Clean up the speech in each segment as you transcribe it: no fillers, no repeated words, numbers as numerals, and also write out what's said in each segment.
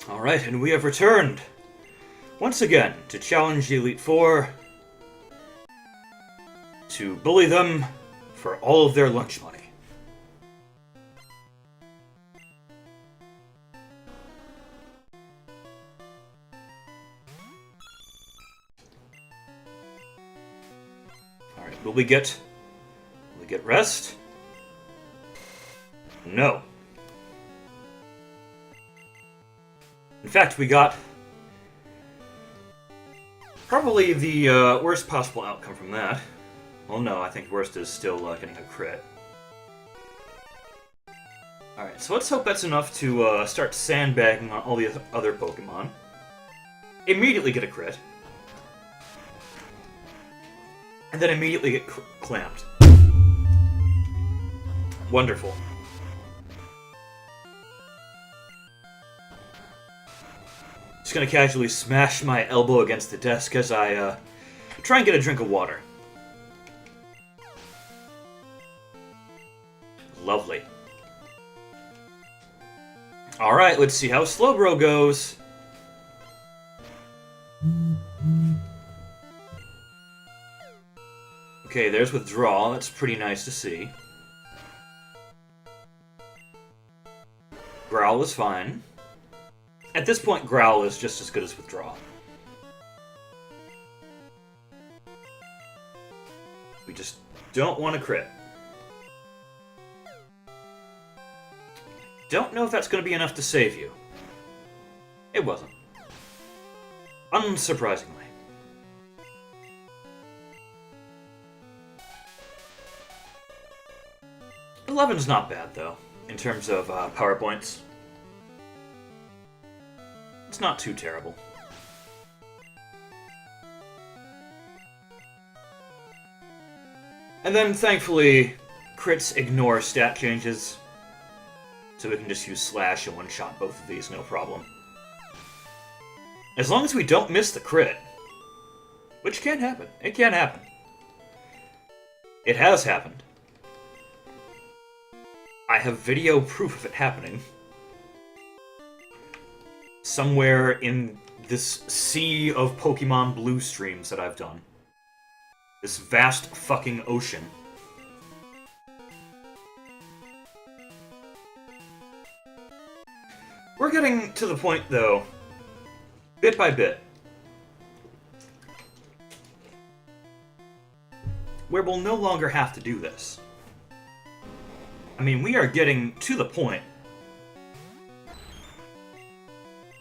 Alright, and we have returned once again to challenge the Elite Four to bully them for all of their lunch money. Alright, will we get rest? No. In fact, we got probably the worst possible outcome from that. Well, no, I think worst is still getting a crit. Alright, so let's hope that's enough to start sandbagging on all the other Pokemon. Immediately get a crit. And then immediately get clamped. Wonderful. Just gonna casually smash my elbow against the desk as I try and get a drink of water. Lovely. Alright, let's see how Slowbro goes. Okay, there's withdrawal. That's pretty nice to see. Growl is fine. At this point, Growl is just as good as withdrawal. We just don't want to crit. Don't know if that's going to be enough to save you. It wasn't. Unsurprisingly. 11's not bad, though, in terms of power points. It's not too terrible. And then, thankfully, crits ignore stat changes, so we can just use Slash and one-shot both of these, no problem. As long as we don't miss the crit, which can happen. It can happen. It has happened. I have video proof of it happening. Somewhere in this sea of Pokemon Blue streams that I've done. This vast fucking ocean. We're getting to the point, though, bit by bit, where we'll no longer have to do this. I mean, we are getting to the point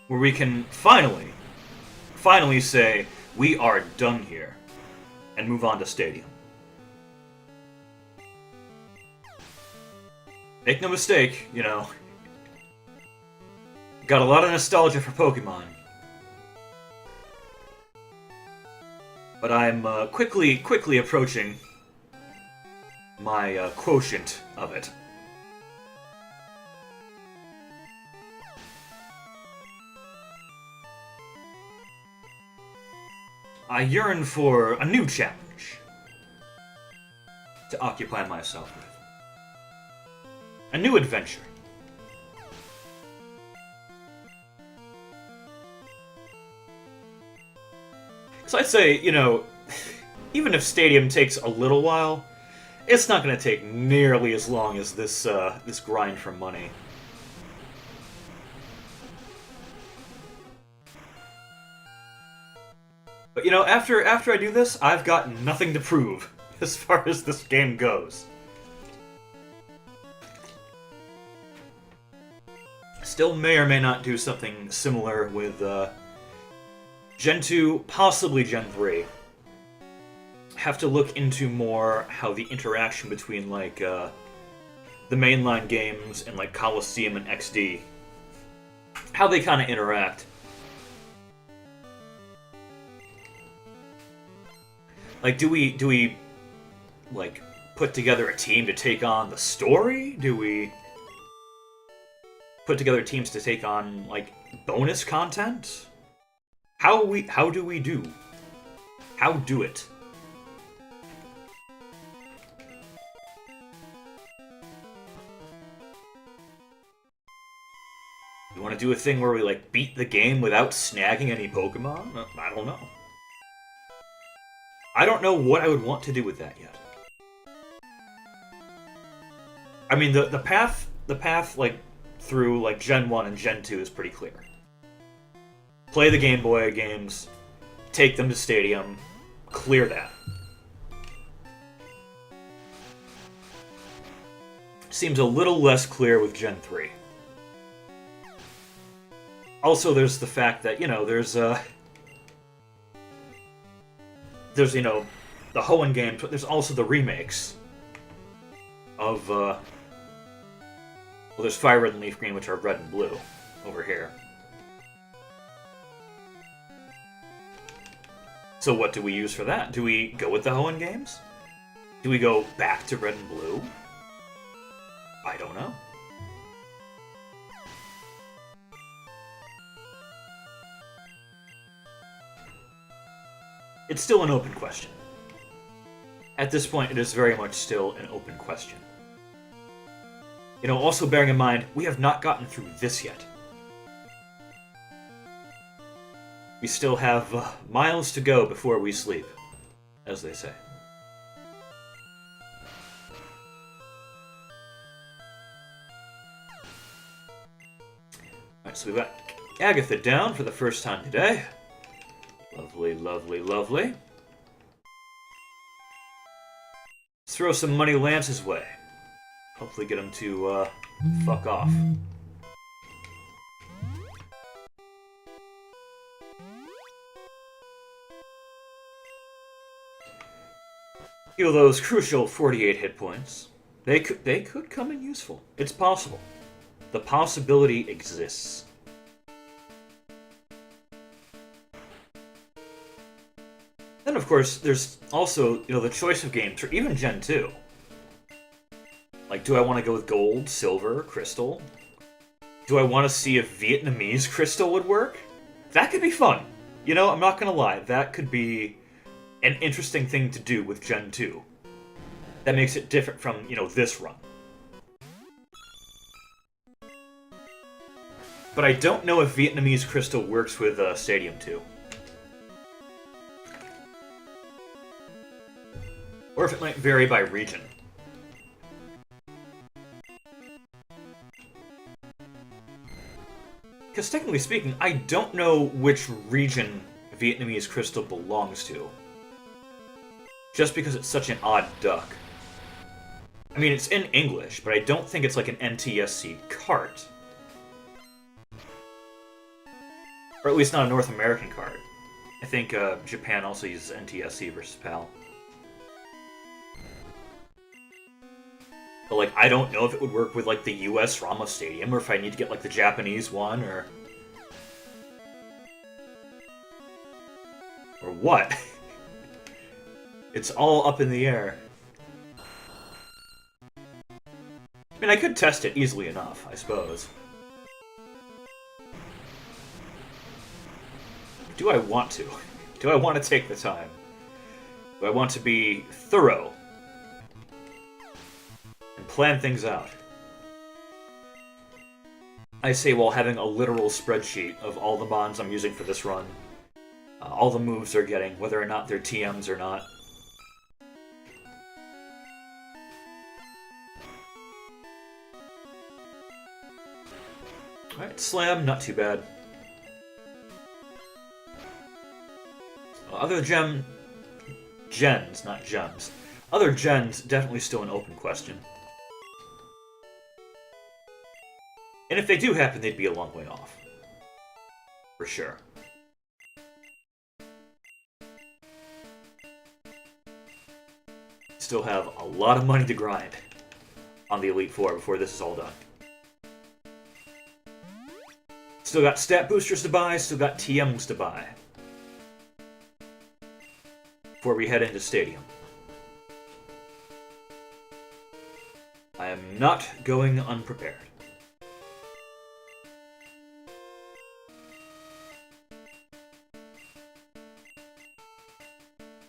where we can finally say, we are done here, and move on to Stadium. Make no mistake, you know, got a lot of nostalgia for Pokemon. But I'm quickly approaching my quotient of it. I yearn for a new challenge to occupy myself with. A new adventure. So I'd say, you know, even if Stadium takes a little while, it's not going to take nearly as long as this this grind for money. But, you know, after I do this, I've got nothing to prove as far as this game goes. Still may or may not do something similar with Gen 2, possibly Gen 3. Have to look into more how the interaction between, like, the mainline games and, like, Coliseum and XD, how they kind of interact. Like, do we, like, put together a team to take on the story? Do we put together teams to take on, like, bonus content? How do we do? How do it? You want to do a thing where we, like, beat the game without snagging any Pokemon? I don't know. I don't know what I would want to do with that yet. I mean, the path, like, through, like, Gen 1 and Gen 2 is pretty clear. Play the Game Boy games, take them to Stadium, clear that. Seems a little less clear with Gen 3. Also, there's the fact that, you know, there's, you know, the Hoenn games, but there's also the remakes of, well, there's Fire Red and Leaf Green, which are red and blue over here. So what do we use for that? Do we go with the Hoenn games? Do we go back to red and blue? I don't know. It's still an open question. At this point, it is very much still an open question. You know, also bearing in mind, we have not gotten through this yet. We still have miles to go before we sleep, as they say. Alright, so we've got Agatha down for the first time today. Lovely, lovely, lovely. Let's throw some money Lance's way. Hopefully get him to fuck off. Heal those crucial 48 hit points. They could come in useful. It's possible. The possibility exists. Then, of course, there's also, you know, the choice of games for even Gen 2. Like, do I want to go with gold, silver, crystal? Do I want to see if Vietnamese crystal would work? That could be fun. You know, I'm not gonna lie, that could be an interesting thing to do with Gen 2. That makes it different from, you know, this run. But I don't know if Vietnamese crystal works with Stadium 2. Or if it might vary by region. Because technically speaking, I don't know which region Vietnamese crystal belongs to. Just because it's such an odd duck. I mean, it's in English, but I don't think it's like an NTSC cart. Or at least not a North American card. I think Japan also uses NTSC versus PAL. But, like, I don't know if it would work with, like, the US Ramos Stadium, or if I need to get, like, the Japanese one, or... Or what? It's all up in the air. I mean, I could test it easily enough, I suppose. Do I want to? Do I want to take the time? Do I want to be thorough? And plan things out? I say while having a literal spreadsheet of all the bonds I'm using for this run. All the moves they're getting, whether or not they're TMs or not. Alright, Slam, not too bad. Other gens, not gems. Other gens, definitely still an open question. And if they do happen, they'd be a long way off. For sure. Still have a lot of money to grind on the Elite Four before this is all done. Still got stat boosters to buy, still got TMs to buy. Before we head into Stadium. I am not going unprepared.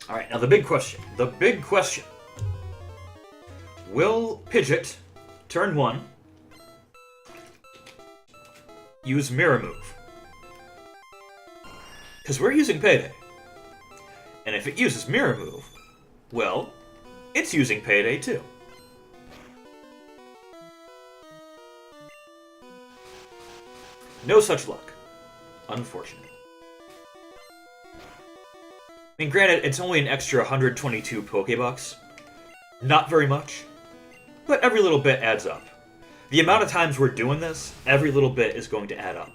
Alright, now the big question. The big question. Will Pidgeot, turn 1, use Mirror Move. Because we're using Payday. And if it uses Mirror Move, well, it's using Payday too. No such luck. Unfortunate. I mean, granted, it's only an extra 122 Pokebucks. Not very much. But every little bit adds up. The amount of times we're doing this, every little bit is going to add up.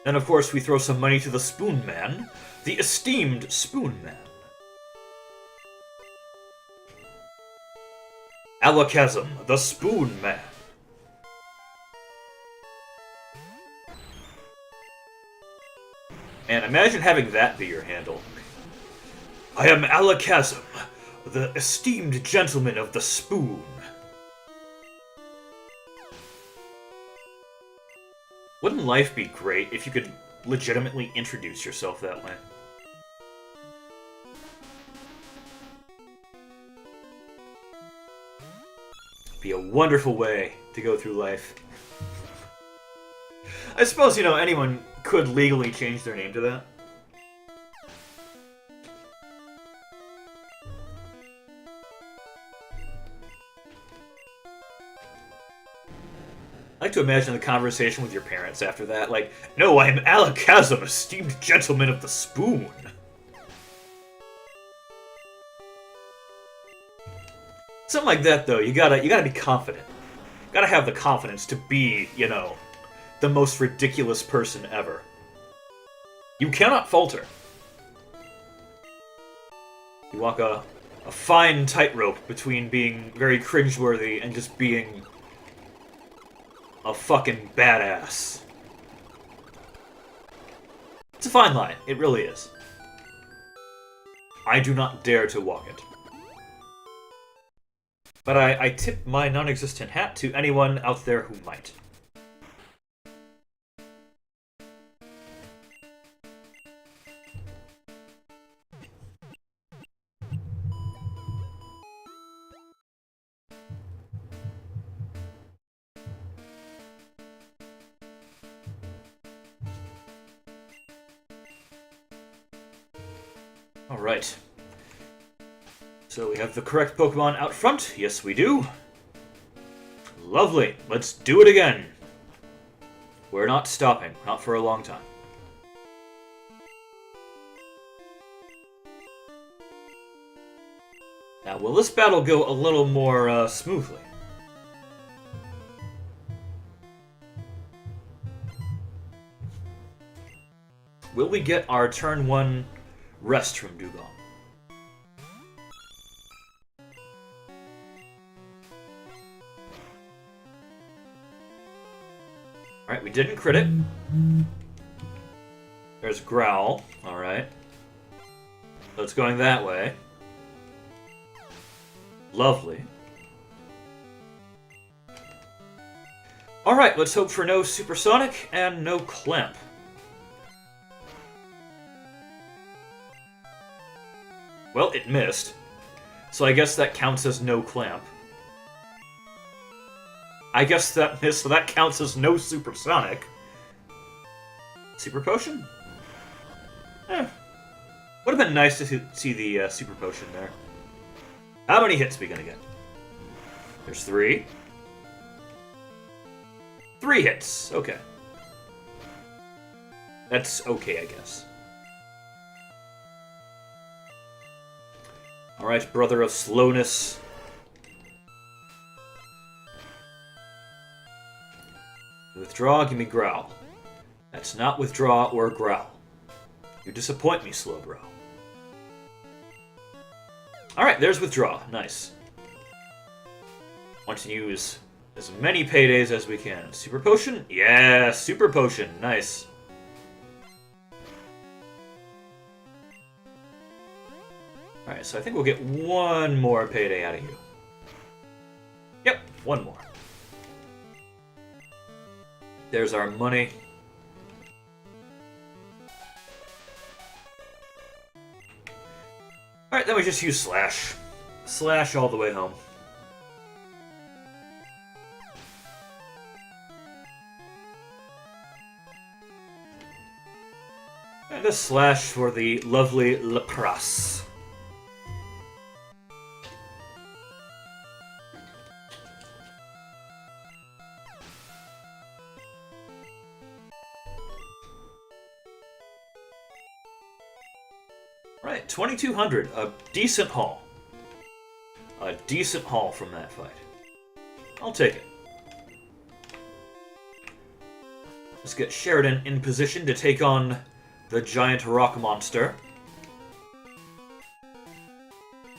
Then, of course, we throw some money to the Spoon Man, the esteemed Spoon Man. Alakazam, the Spoon Man. And imagine having that be your handle. I am Alakazam, the esteemed gentleman of the spoon. Wouldn't life be great if you could legitimately introduce yourself that way? Be a wonderful way to go through life. I suppose, anyone could legally change their name to that. I like to imagine the conversation with your parents after that. Like, no, I am Alakazam, esteemed gentleman of the spoon. Something like that, though. You gotta be confident. You gotta have the confidence to be, the most ridiculous person ever. You cannot falter. You walk a fine tightrope between being very cringeworthy and just being a fucking badass. It's a fine line. It really is. I do not dare to walk it. But I tip my non-existent hat to anyone out there who might. Alright. So we have the correct Pokemon out front. Yes, we do. Lovely. Let's do it again. We're not stopping. Not for a long time. Now, will this battle go a little more smoothly? Will we get our turn 1 rest from Dugong? Alright, we didn't crit it. There's Growl. Alright. So it's going that way. Lovely. Alright, let's hope for no Supersonic and no Clamp. Well, it missed. So I guess that counts as no Clamp. I guess that missed, so that counts as no Supersonic. Super Potion? Would have been nice to see the Super Potion there. How many hits are we gonna get? There's 3. 3 hits. Okay. That's okay, I guess. Alright, Brother of Slowness. Withdraw, give me Growl. That's not Withdraw or Growl. You disappoint me, Slowbro. Alright, there's Withdraw. Nice. Want to use as many Paydays as we can. Super Potion? Yeah, Super Potion. Nice. Alright, so I think we'll get one more Payday out of you. Yep, one more. There's our money. Alright, then we just use Slash. Slash all the way home. a slash for the lovely Lapras. Right, 2200, a decent haul. A decent haul from that fight. I'll take it. Let's get Sheridan in position to take on the giant rock monster.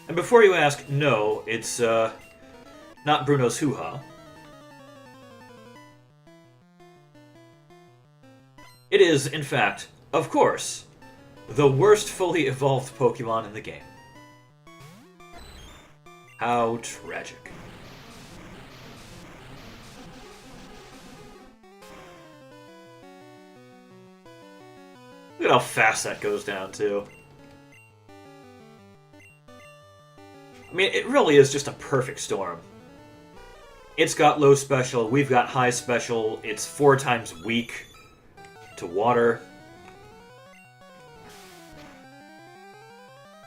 And before you ask, no, it's not Bruno's hoo-ha. It is, in fact, of course, the worst fully evolved Pokemon in the game. How tragic. Look at how fast that goes down, too. I mean, it really is just a perfect storm. It's got low special, we've got high special, it's 4 times weak to water.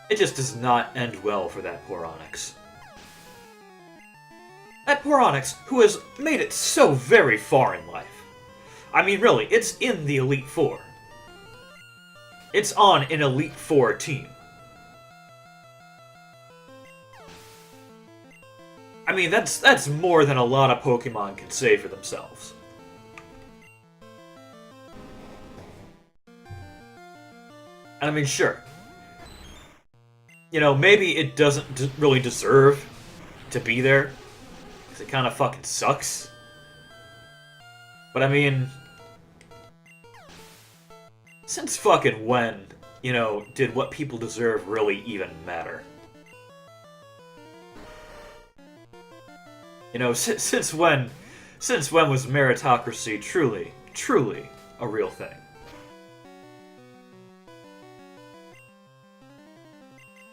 It just does not end well for that poor Onix. That poor Onix, who has made it so very far in life. I mean, really, it's in the Elite Four. It's on an Elite Four team. I mean, that's more than a lot of Pokemon can say for themselves. And I mean, sure. You know, maybe it doesn't really deserve to be there, because it kind of fucking sucks. But I mean, since fucking when, you know, did what people deserve really even matter? You know, since when was meritocracy truly a real thing?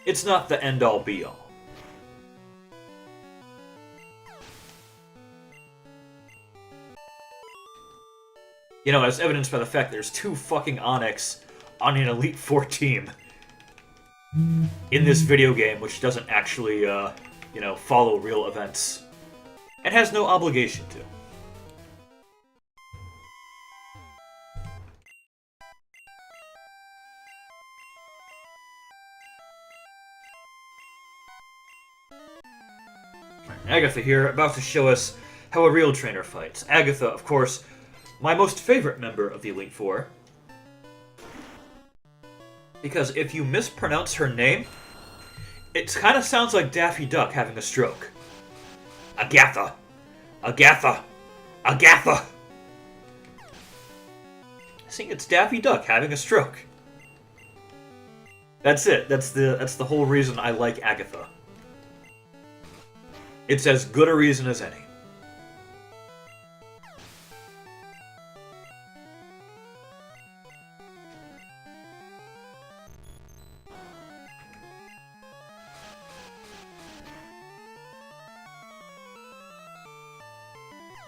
It's not the end-all be-all. You know, as evidenced by the fact there's 2 fucking Onix on an Elite Four team in this video game, which doesn't actually, you know, follow real events. And has no obligation to. Agatha here, about to show us how a real trainer fights. Agatha, of course, my most favorite member of the Elite Four. Because if you mispronounce her name, it kind of sounds like Daffy Duck having a stroke. Agatha! Agatha! Agatha! See, it's Daffy Duck having a stroke. That's it. That's the whole reason I like Agatha. It's as good a reason as any.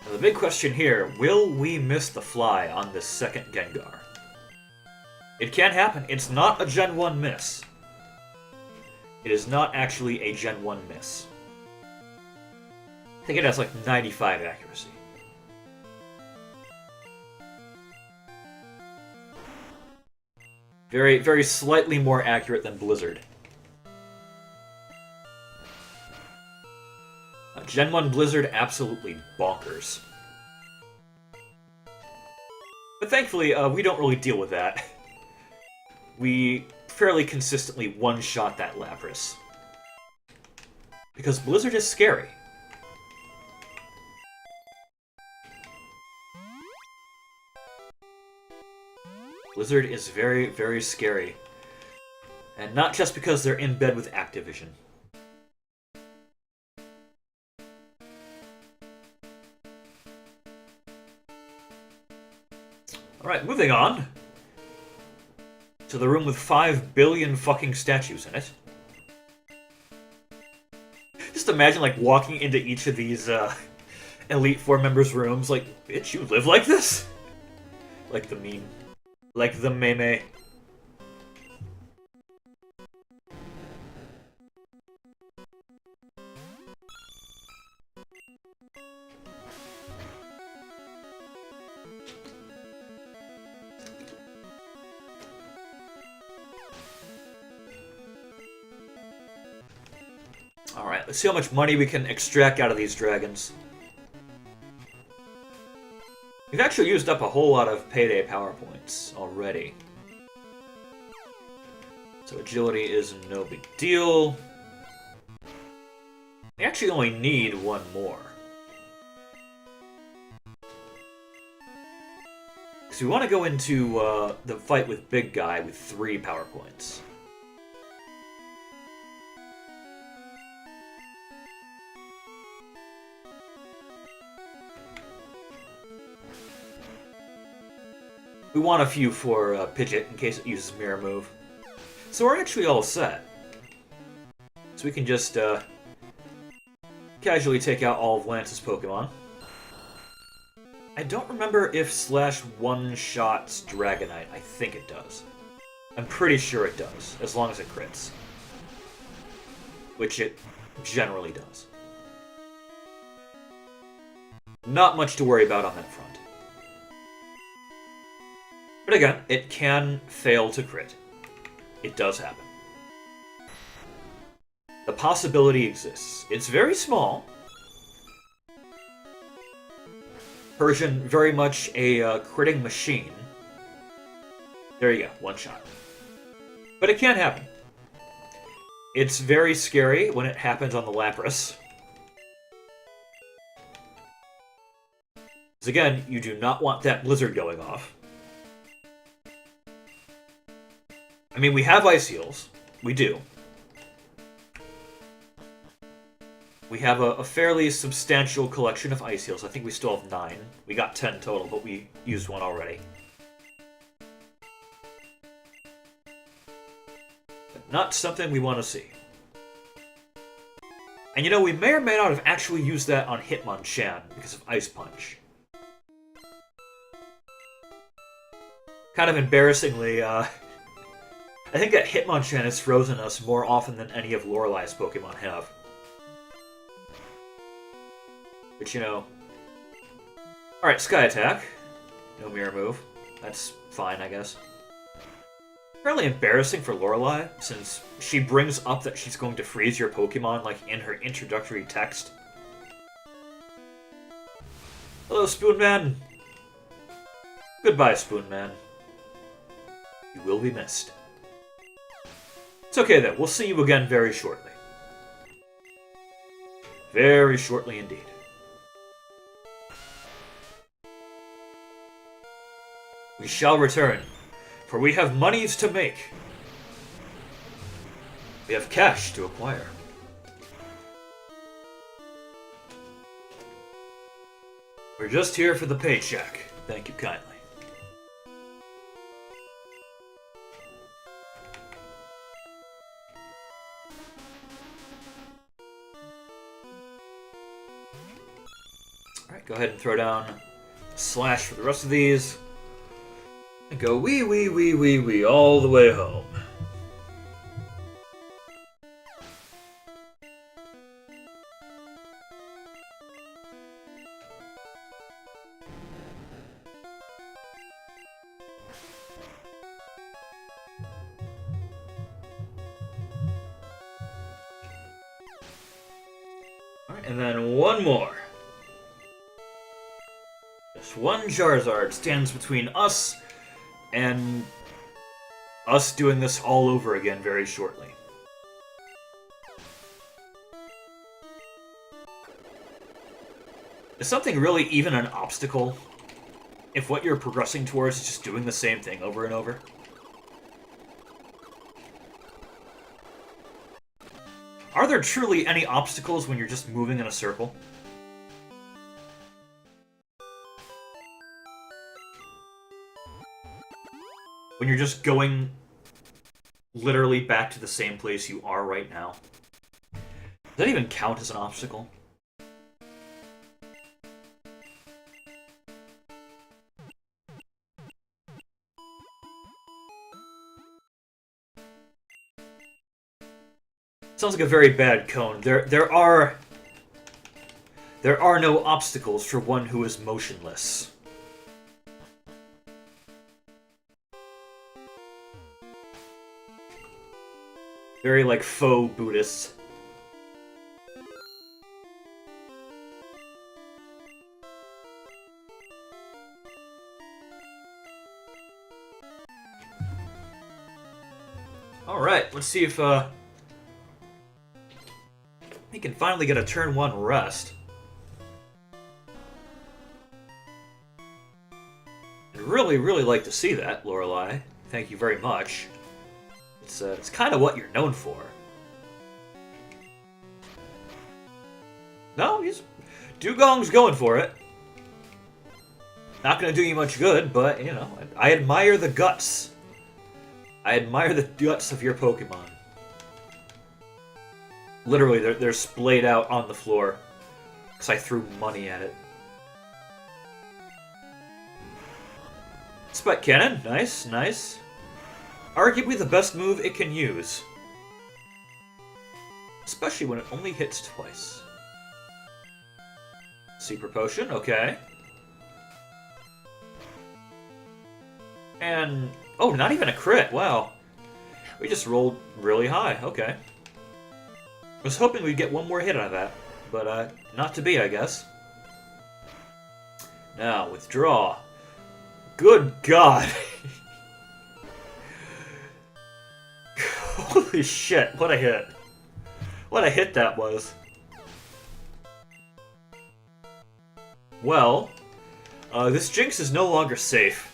Now, the big question here, will we miss the fly on this second Gengar? It can happen. It's not a Gen 1 miss. It is not actually a Gen 1 miss. I think it has like 95 accuracy. Very, very slightly more accurate than Blizzard. Gen 1 Blizzard, absolutely bonkers. But thankfully, we don't really deal with that. We fairly consistently one-shot that Lapras. Because Blizzard is scary. Blizzard is very, very scary. And not just because they're in bed with Activision. Alright, moving on. To the room with 5 billion fucking statues in it. Just imagine, like, walking into each of these, Elite Four members' rooms, like, bitch, you live like this? Like the meme. Like the meme. Alright, let's see how much money we can extract out of these dragons. We've actually used up a whole lot of payday power points already. So agility is no big deal. We actually only need one more. Because we want to go into the fight with Big Guy with 3 power points. We want a few for Pidgeot in case it uses Mirror Move. So we're actually all set. So we can just casually take out all of Lance's Pokemon. I don't remember if Slash one-shots Dragonite. I think it does. I'm pretty sure it does, as long as it crits. Which it generally does. Not much to worry about on that front. But again, it can fail to crit. It does happen. The possibility exists. It's very small. Persian, very much a critting machine. There you go, one shot. But it can happen. It's very scary when it happens on the Lapras. Because again, you do not want that blizzard going off. I mean, we have Ice Heals. We do. We have a fairly substantial collection of Ice Heals. I think we still have 9. We got 10 total, but we used one already. But not something we want to see. And you know, we may or may not have actually used that on Hitmonchan because of Ice Punch. Kind of embarrassingly, I think that Hitmonchan has frozen us more often than any of Lorelai's Pokemon have. But you know... Alright, Sky Attack. No Mirror Move. That's fine, I guess. Fairly embarrassing for Lorelai, since she brings up that she's going to freeze your Pokemon, like, in her introductory text. Hello, Spoonman! Goodbye, Spoonman. You will be missed. It's okay, then. We'll see you again very shortly. Very shortly indeed. We shall return, for we have monies to make. We have cash to acquire. We're just here for the paycheck. Thank you kindly. Alright, go ahead and throw down Slash for the rest of these. And go wee wee wee wee wee all the way home. Alright, and then one more. Just one Charizard stands between us and us doing this all over again very shortly. Is something really even an obstacle if what you're progressing towards is just doing the same thing over and over? Are there truly any obstacles when you're just moving in a circle? When you're just going literally back to the same place you are right now? Does that even count as an obstacle? Sounds like a very bad cone. There are no obstacles for one who is motionless. Very, like, faux Buddhist. Let's see if he can finally get a turn 1 rest. I'd really, really like to see that, Lorelei. Thank you very much. It's kind of what you're known for. No, Dugong's going for it. Not gonna do you much good, but, you know, I admire the guts. I admire the guts of your Pokemon. Literally, they're splayed out on the floor. Because I threw money at it. Spike Cannon, nice, nice. Arguably the best move it can use. Especially when it only hits twice. Super Potion, okay. And, oh, not even a crit, wow. We just rolled really high, okay. I was hoping we'd get one more hit out of that, but not to be, I guess. Now, withdraw. Good God! Holy shit, what a hit. What a hit that was. Well, this Jinx is no longer safe.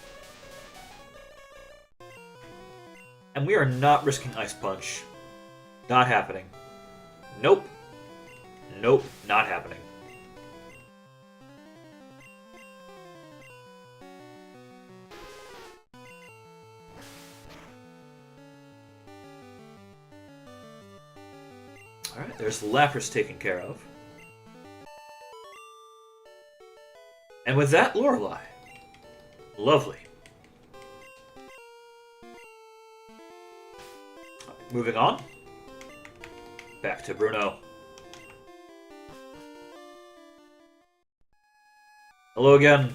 And we are not risking Ice Punch. Not happening. Nope. Nope, not happening. Alright, there's Lapras taken care of. And with that, Lorelei. Lovely. Moving on. Back to Bruno. Hello again.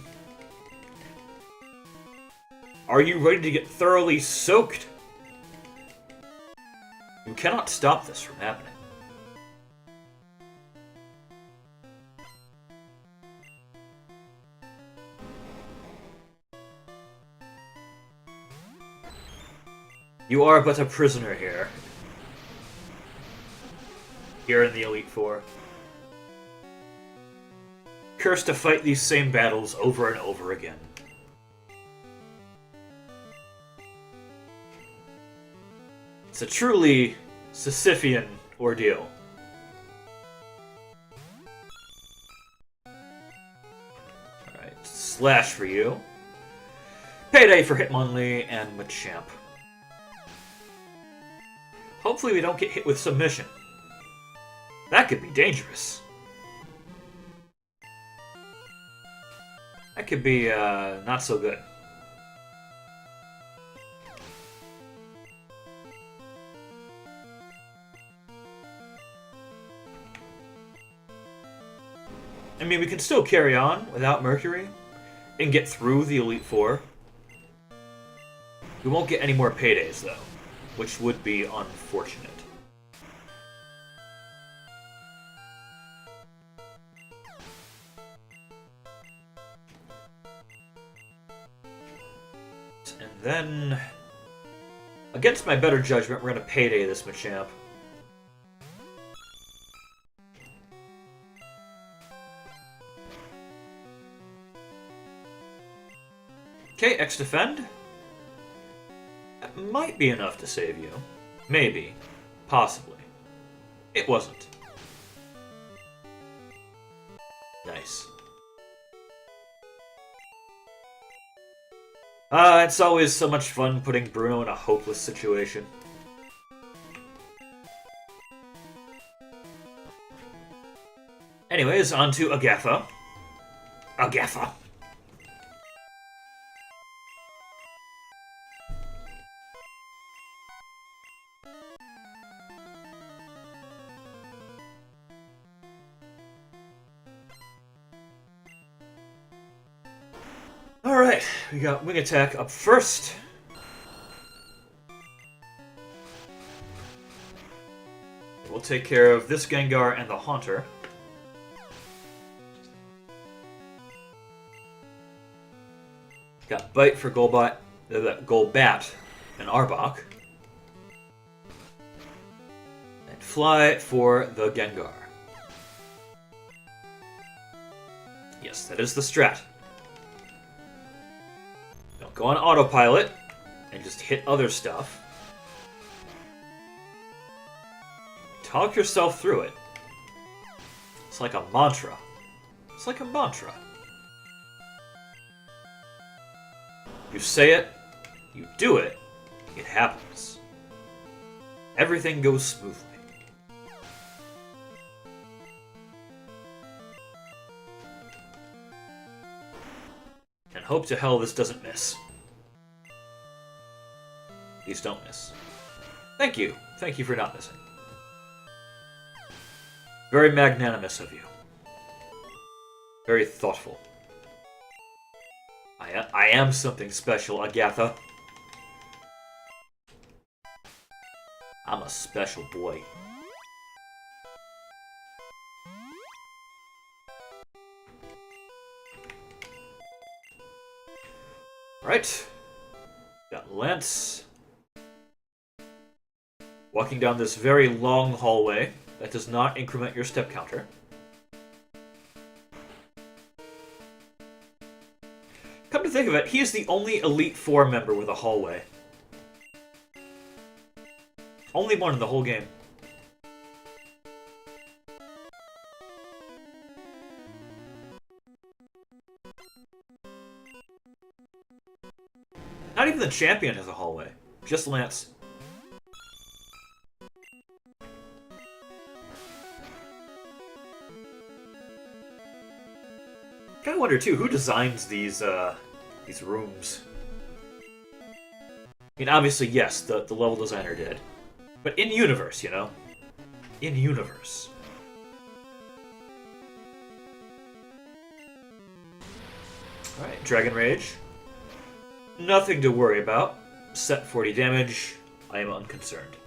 Are you ready to get thoroughly soaked? You cannot stop this from happening. You are but a prisoner here. Here in the Elite Four. Cursed to fight these same battles over and over again. It's a truly Sisyphean ordeal. Alright, Slash for you. Payday for Hitmonlee and Machamp. Hopefully we don't get hit with Submission. That could be dangerous. That could be, not so good. I mean, we can still carry on without Mercury and get through the Elite Four. We won't get any more paydays, though, which would be unfortunate. And then, against my better judgment, we're going to payday this Machamp. Okay, X defend. That might be enough to save you. Maybe. Possibly. It wasn't. Nice. It's always so much fun putting Bruno in a hopeless situation. Anyways, on to Agatha. Agatha. Alright, we got Wing Attack up first. We'll take care of this Gengar and the Haunter. Got Bite for Golbat and Arbok. Fly for the Gengar. Yes, that is the strat. Don't go on autopilot and just hit other stuff. Talk yourself through it. It's like a mantra. It's like a mantra. You say it, you do it, it happens. Everything goes smoothly. And hope to hell this doesn't miss. Please don't miss. Thank you. Thank you for not missing. Very magnanimous of you. Very thoughtful. I am something special, Agatha. I'm a special boy. Right. Got Lance. Walking down this very long hallway that does not increment your step counter. Come to think of it, he is the only Elite Four member with a hallway. Only one in the whole game. Not even the champion has a hallway. Just Lance. I kinda wonder too, who designs these rooms? I mean, obviously, yes, the level designer did. But in-universe, you know? In-universe. Alright, Dragon Rage. Nothing to worry about. Set 40 damage. I am unconcerned.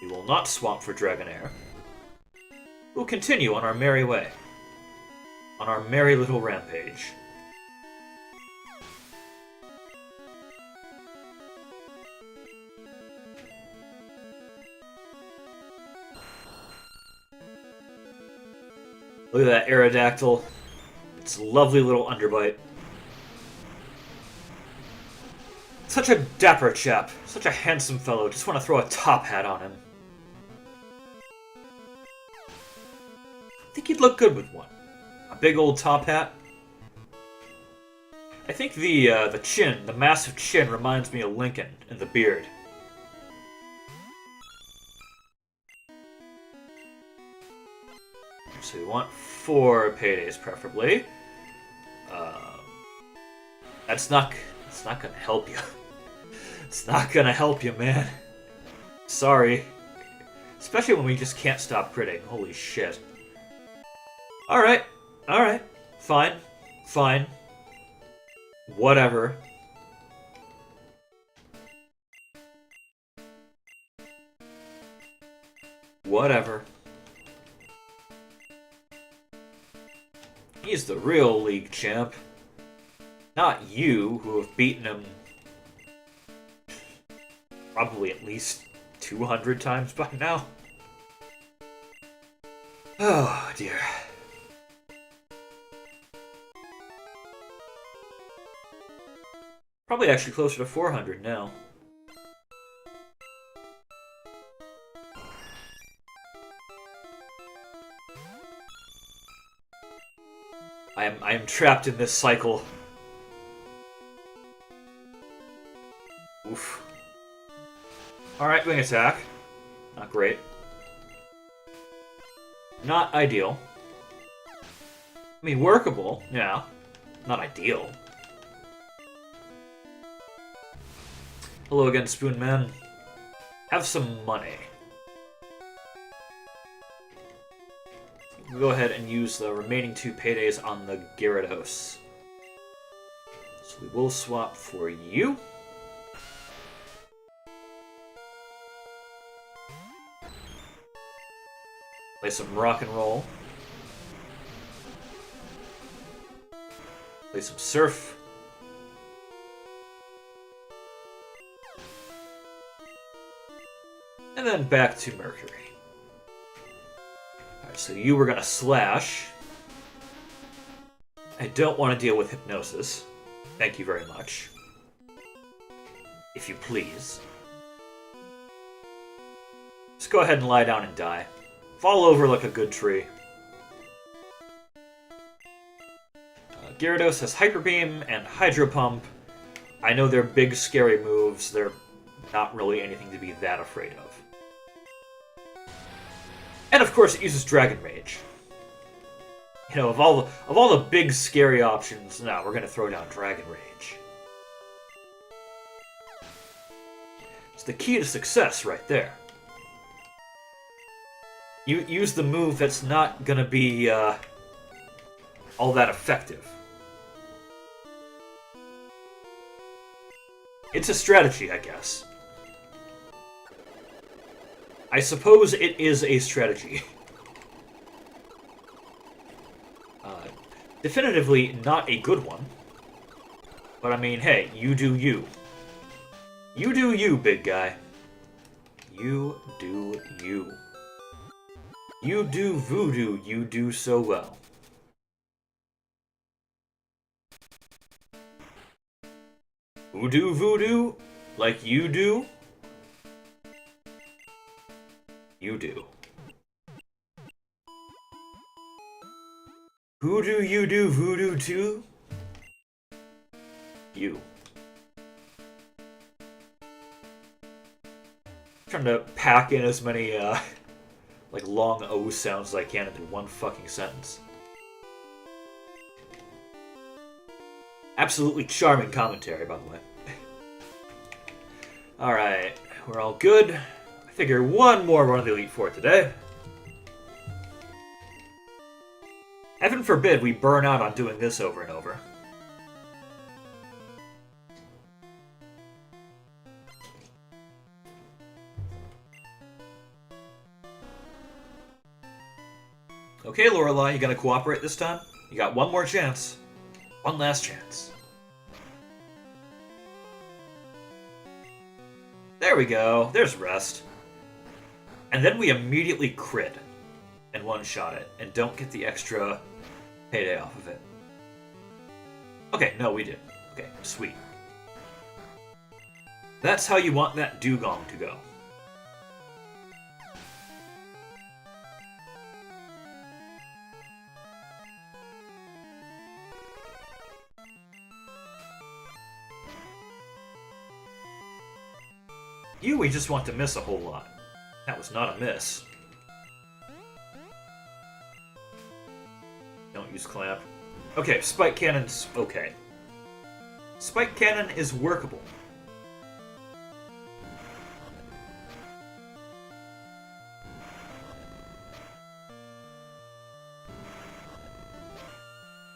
We will not swap for Dragonair. We'll continue on our merry way. On our merry little rampage. Look at that Aerodactyl. It's a lovely little underbite. Such a dapper chap. Such a handsome fellow. Just want to throw a top hat on him. I think he'd look good with one. A big old top hat. I think the chin, the massive chin, reminds me of Lincoln and the beard. So we want 4 paydays, preferably. That's not gonna help you. It's not gonna help you, man. Sorry. Especially when we just can't stop critting. Holy shit. Alright. Alright. Fine. Fine. Whatever. Whatever. He's the real league champ. Not you, who have beaten him probably at least 200 times by now. Oh, dear. Probably actually closer to 400 now. I am trapped in this cycle. Oof. Alright, wing attack. Not great. Not ideal. I mean, workable, yeah. Not ideal. Hello again, Spoonman. Have some money. We'll go ahead and use the remaining 2 paydays on the Gyarados. So we will swap for you. Play some rock and roll. Play some surf. And then back to Mercury. Alright, so you were gonna slash. I don't want to deal with hypnosis. Thank you very much. If you please. Just go ahead and lie down and die. Fall over like a good tree. Gyarados has Hyper Beam and Hydro Pump. I know they're big, scary moves. They're not really anything to be that afraid of. And of course, it uses Dragon Rage. You know, of all the big, scary options, no, we're gonna throw down Dragon Rage. It's the key to success right there. You use the move that's not gonna be all that effective. It's a strategy, I guess. I suppose it is a strategy. Definitively not a good one. But I mean, hey, you do you. You do you, big guy. You do you. You do voodoo, you do so well. Who do voodoo like you do? You do. Who do you do voodoo to? You. Trying to pack in as many like long O sounds as I can into one fucking sentence. Absolutely charming commentary, by the way. Alright, we're all good. I figure one more run of the Elite Four today. Heaven forbid we burn out on doing this over and over. Okay, Lorelei, you gonna cooperate this time? You got one more chance. One last chance. There we go. There's rest. And then we immediately crit and one-shot it, and don't get the extra payday off of it. Okay, no, we did. Okay, sweet. That's how you want that dugong to go. You, we just want to miss a whole lot. That was not a miss. Don't use clamp. Okay, spike cannon's okay. Spike cannon is workable.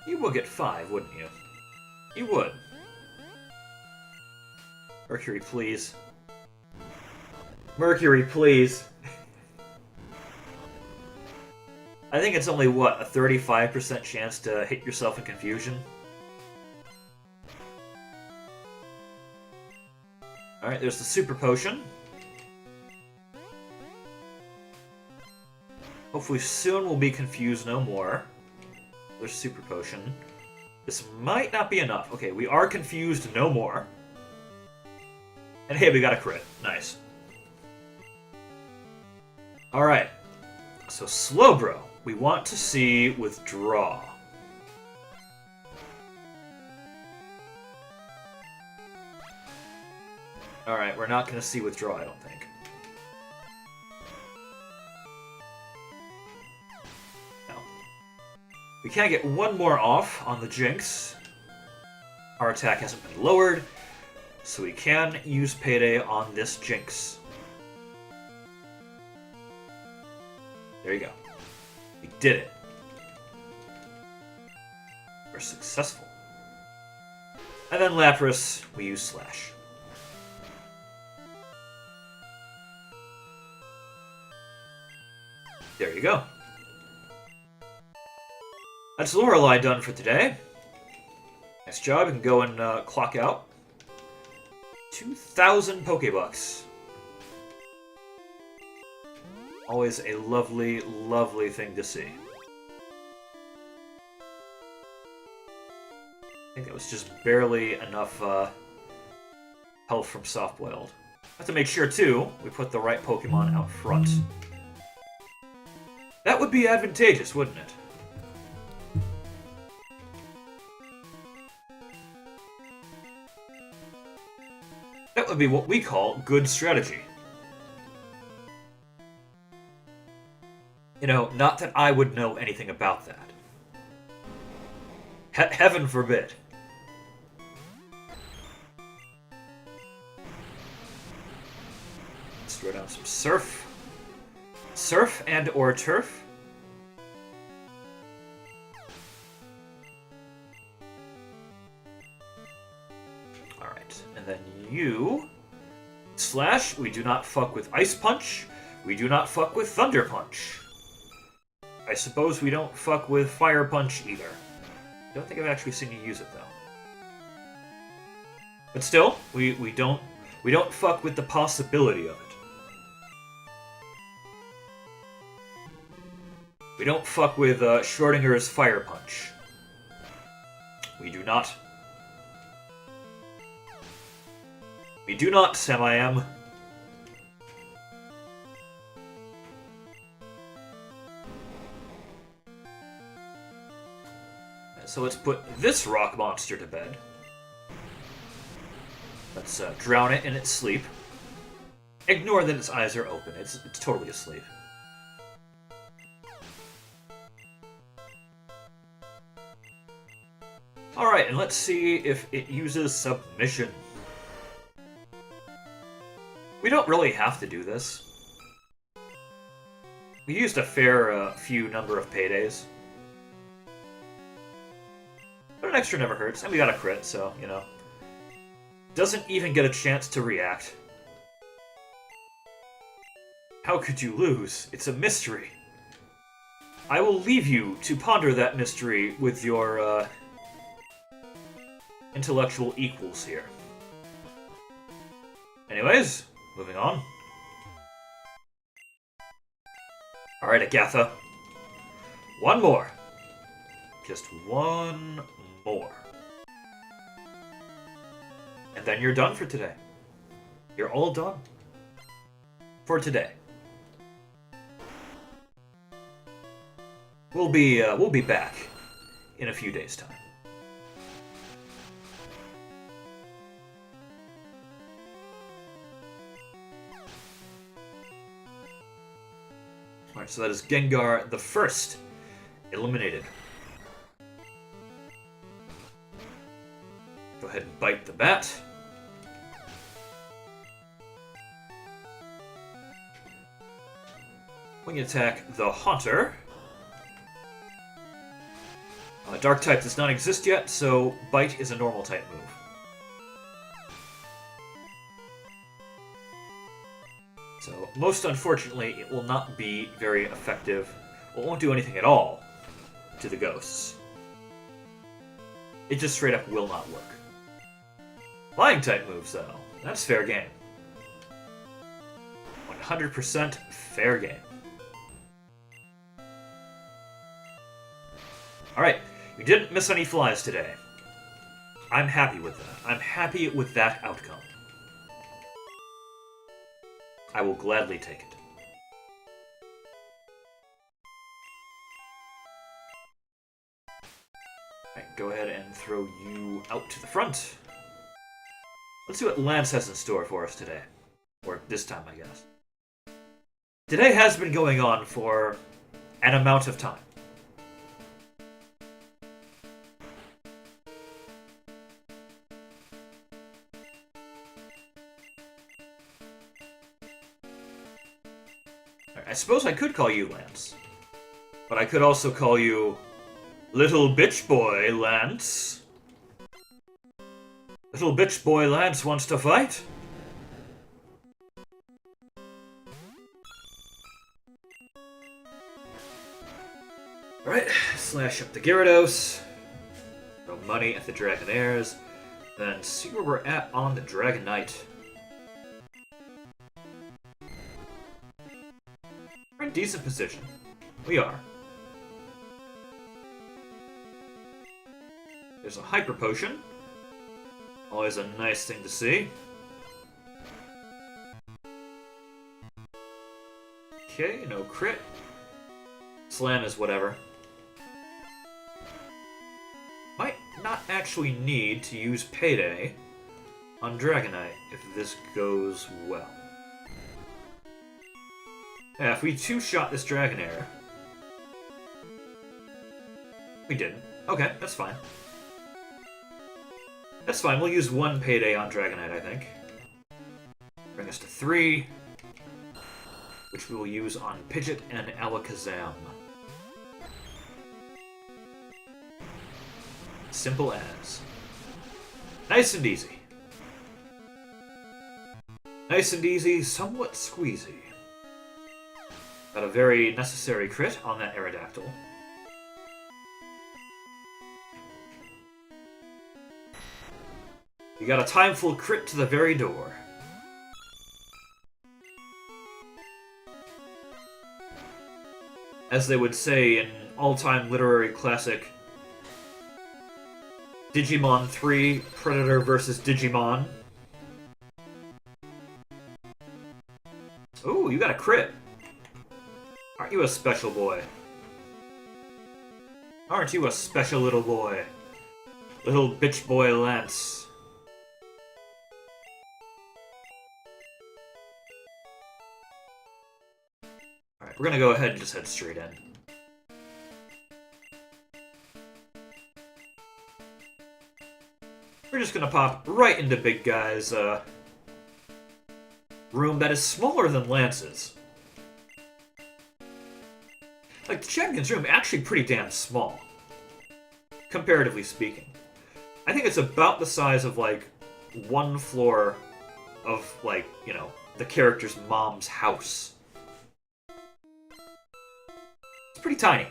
You would get 5, wouldn't you? You would. Mercury, please. Mercury, please. I think it's only, what, a 35% chance to hit yourself in confusion? Alright, there's the super potion. Hopefully soon we'll be confused no more. There's super potion. This might not be enough. Okay, we are confused no more. And hey, we got a crit. Nice. Alright, so Slowbro, we want to see withdraw. Alright, we're not going to see withdraw, I don't think. No. We can get one more off on the Jinx. Our attack hasn't been lowered, so we can use Payday on this Jinx. There you go. We did it. We're successful. And then Lapras, we use Slash. There you go. That's Lorelei done for today. Nice job. You can go and clock out. 2,000 Pokebucks. Always a lovely, lovely thing to see. I think it was just barely enough health from soft-boiled. Have to make sure, too, we put the right Pokemon out front. That would be advantageous, wouldn't it? That would be what we call good strategy. You know, not that I would know anything about that. Heaven forbid. Let's throw down some Surf. Surf and or Turf. Alright, and then you... Slash, we do not fuck with Ice Punch. We do not fuck with Thunder Punch. I suppose we don't fuck with Fire Punch either. Don't think I've actually seen you use it though. But still, we don't fuck with the possibility of it. We don't fuck with Schrodinger's Fire Punch. We do not. We do not, Sam-I-am. So let's put this rock monster to bed. Let's drown it in its sleep. Ignore that its eyes are open. It's totally asleep. Alright, and let's see if it uses Submission. We don't really have to do this. We used a fair few number of paydays. But an extra never hurts, and we got a crit, so, you know. Doesn't even get a chance to react. How could you lose? It's a mystery. I will leave you to ponder that mystery with your, intellectual equals here. Anyways, moving on. Alright, Agatha. One more. Just one more. And then you're done for today. You're all done. For today. We'll be back in a few days' time. Alright, so that is Gengar the first eliminated. Go ahead and bite the bat. Wing attack the Haunter. Dark type does not exist yet, so Bite is a normal type move. So, most unfortunately, it will not be very effective. Well, it won't do anything at all to the ghosts. It just straight up will not work. Flying type moves, though. That's fair game. 100% fair game. Alright, you didn't miss any flies today. I'm happy with that. I'm happy with that outcome. I will gladly take it. Alright, go ahead and throw you out to the front. Let's see what Lance has in store for us today. Or this time, I guess. Today has been going on for an amount of time. I suppose I could call you Lance. But I could also call you Little Bitch Boy Lance. Little Bitch Boy Lance wants to fight? Alright, slash up the Gyarados. Throw money at the Dragonairs. Then see where we're at on the Dragonite. in decent position. We are. There's a Hyper Potion. Always a nice thing to see. Okay, no crit. Slam is whatever. Might not actually need to use Payday on Dragonite if this goes well. Yeah, if we two-shot this Dragonair... We didn't. Okay, that's fine. That's fine, we'll use one Payday on Dragonite, I think. Bring us to 3, which we will use on Pidgeot and Alakazam. Simple as. Nice and easy. Nice and easy, somewhat squeezy. Got a very necessary crit on that Aerodactyl. You got a timeful crit to the very door. As they would say in all-time literary classic Digimon 3, Predator vs. Digimon. Ooh, you got a crit. Aren't you a special boy? Aren't you a special little boy? Little bitch boy Lance. Alright, we're gonna go ahead and just head straight in. We're just gonna pop right into Big Guy's room that is smaller than Lance's. Like, the Champion's room actually pretty damn small, comparatively speaking. I think it's about the size of, like, one floor of, like, you know, the character's mom's house. It's pretty tiny.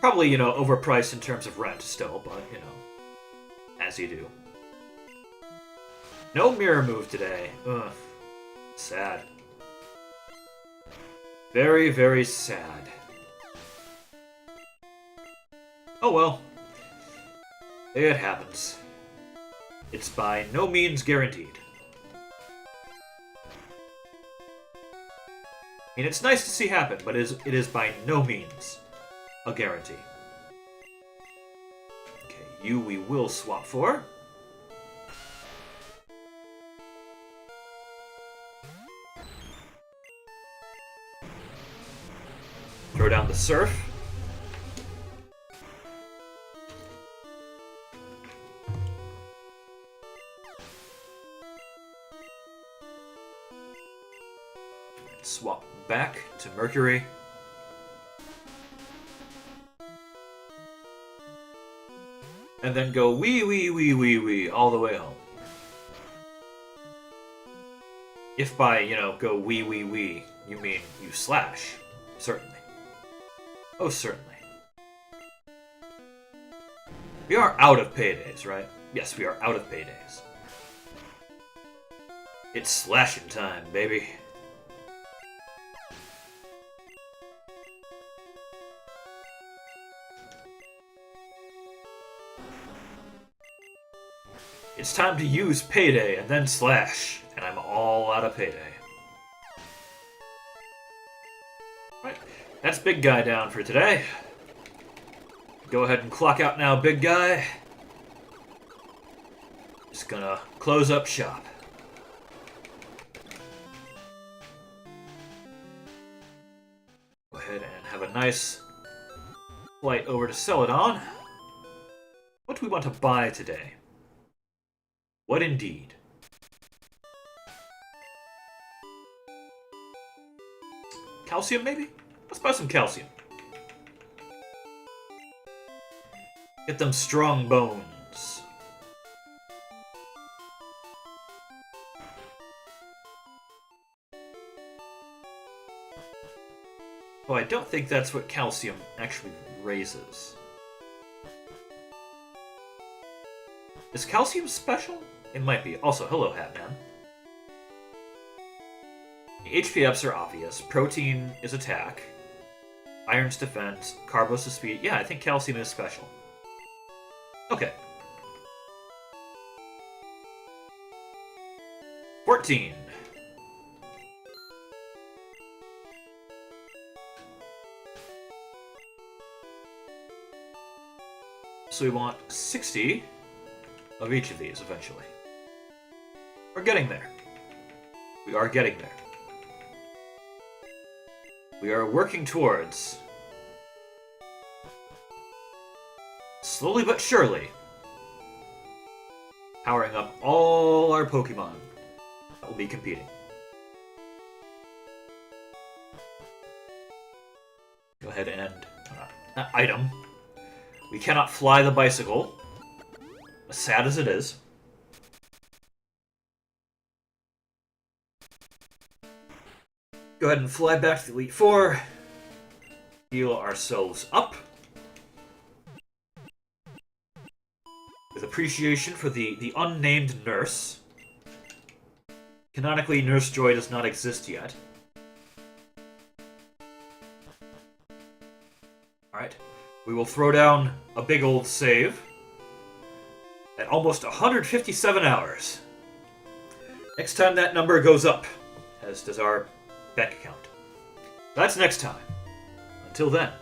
Probably, you know, overpriced in terms of rent still, but, you know, as you do. No mirror move today. Ugh. Sad. Very, very sad. Oh well. It happens. It's by no means guaranteed. I mean, it's nice to see happen, but it is by no means a guarantee. Okay, you we will swap for. Throw down the Surf. Swap back to Mercury. And then go wee all the way home. If by, you know, go wee, you mean you slash. Certainly. Oh, certainly. We are out of paydays, right? Yes, we are out of paydays. It's slashing time, baby. It's time to use Payday and then slash, and I'm all out of Payday. Right, that's Big Guy down for today. Go ahead and clock out now, Big Guy. Just gonna close up shop. Go ahead and have a nice flight over to Celadon. What do we want to buy today? What indeed? Calcium, maybe? Let's buy some calcium. Get them strong bones. Oh, I don't think that's what calcium actually raises. Is calcium special? It might be. Also, hello, Hatman. The HP ups are obvious. Protein is attack. Iron's defense. Carbos is speed. Yeah, I think calcium is special. Okay. 14. So we want 60 of each of these eventually. We're getting there. We are getting there. We are working towards, slowly but surely, powering up all our Pokemon that will be competing. Go ahead and item. We cannot fly the bicycle, as sad as it is. Go ahead and fly back to the Elite Four. Heal ourselves up. With appreciation for the unnamed nurse. Canonically, Nurse Joy does not exist yet. Alright. We will throw down a big old save. At almost 157 hours. Next time that number goes up, as does our bank account. That's next time. Until then.